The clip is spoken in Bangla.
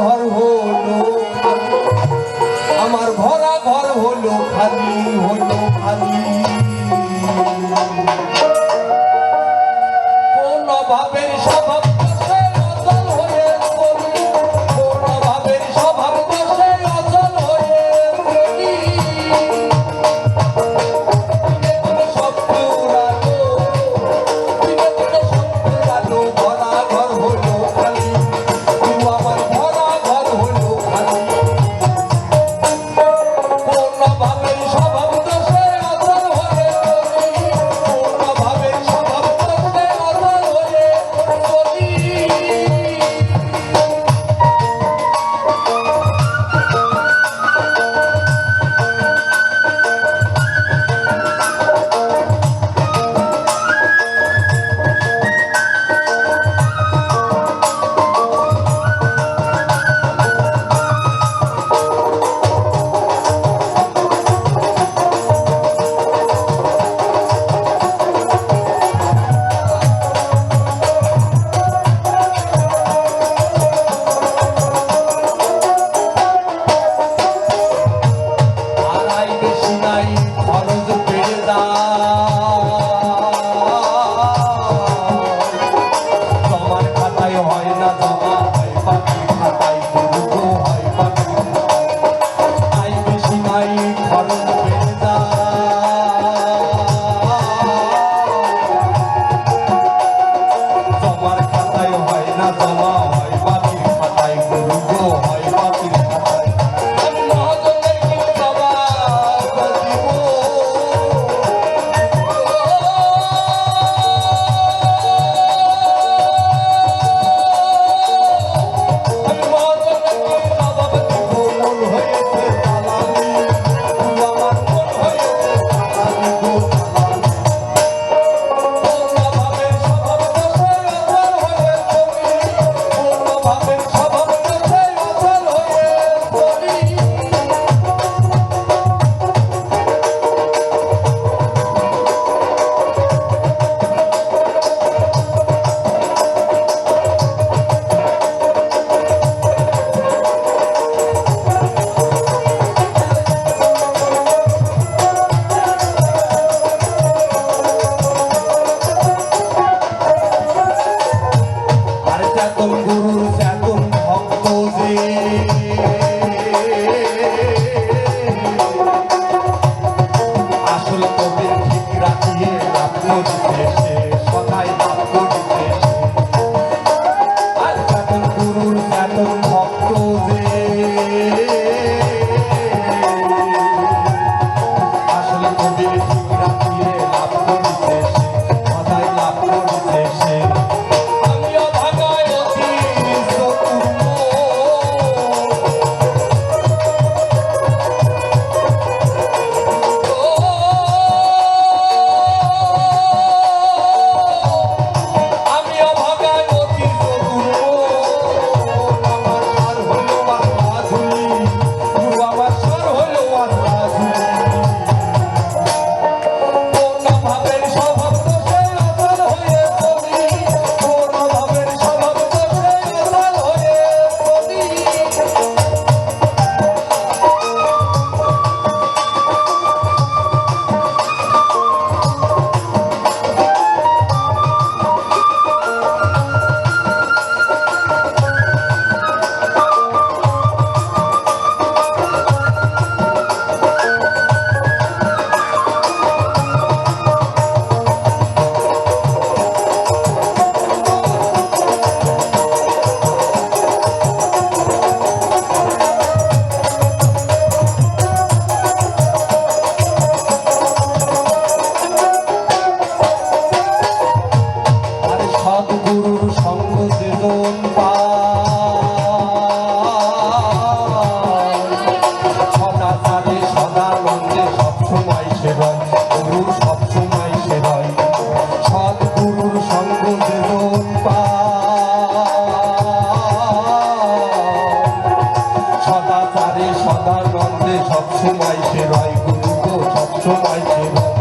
ঘর হলো খালি, আমার ভরা ঘর হলো খালি, হলো খালি। কোন ভাবের স্বভাব বসে অচল হয়ে পড়ি, কোন ভাবের স্বভাব বসে অচল হয়ে পড়ি। সব পুরানো, সব পুরানো, ভরা ঘর হলো খালি, আমার ভরা ঘর হলো খালি। কোন ভাবের স্বভাব দোষে অচল হয়ে পড়ি, কোন ভাবের স্বভাব দোষে অচল হয়ে পড়ি। আড়াই বেশি নাই খরচ বেড়ে তোমার খাতায় হয় না জমা, হয় পাখির খাতায় দুটো, হয় পাখির আয় বেশি নাই খরচ বেড়ে তোমার খাতায় হয় না জমা, হয় পাখির খাতায় দুটো, হয় পাখির খাতায়। আমি মহাজনের কি জবাব দিব? আমি মহাজনের কি জবাব দিব? মন হয়েছে দালালি, আমার মন হয়েছে দালালি গো দালালি। কোন ভাবের স্বভাব দোষে অচল হয়ে পড়ি, কোন ভাবের স্বভাব দোষে অচল হয়ে পড়ি। আর চেতন গুরুর চেতন ভক্ত যে আসল কবির ঠিক রাখিয়ে লাভ করিতে সে, সদাই লাভ করিতে সে। আর চেতন গুরুর চেতন ভক্ত যে আসল কবির ঠিক রাখিয়ে লাভ করিতে সে, সদাই লাভ করিতে সে। আমিও ভাগায় অতি চতুর্থ, আমিও ভাগায় অতি চতুর্থ। আমার সার হলো আল্লাহ ঝুলি, গুরু আমার সার হলো আল্লাহ ঝুলি। কোন ভাবের স্বভাব দোষে অচল হয়ে পড়ি, কোন ভাবের স্বভাব দোষে অচল হয়ে পড়ি। আর সদ্গুরুর সঙ্গ যেজন পায়, সদাচারে সদানন্দে সবসময় সে রয়, গুরুর সবসময় সে রয়। সদ্গুরুর সঙ্গ যেজন পায়, সদাচারে সদানন্দে সবসময় সে রয়, গুরু তো সবসময় সে রয়।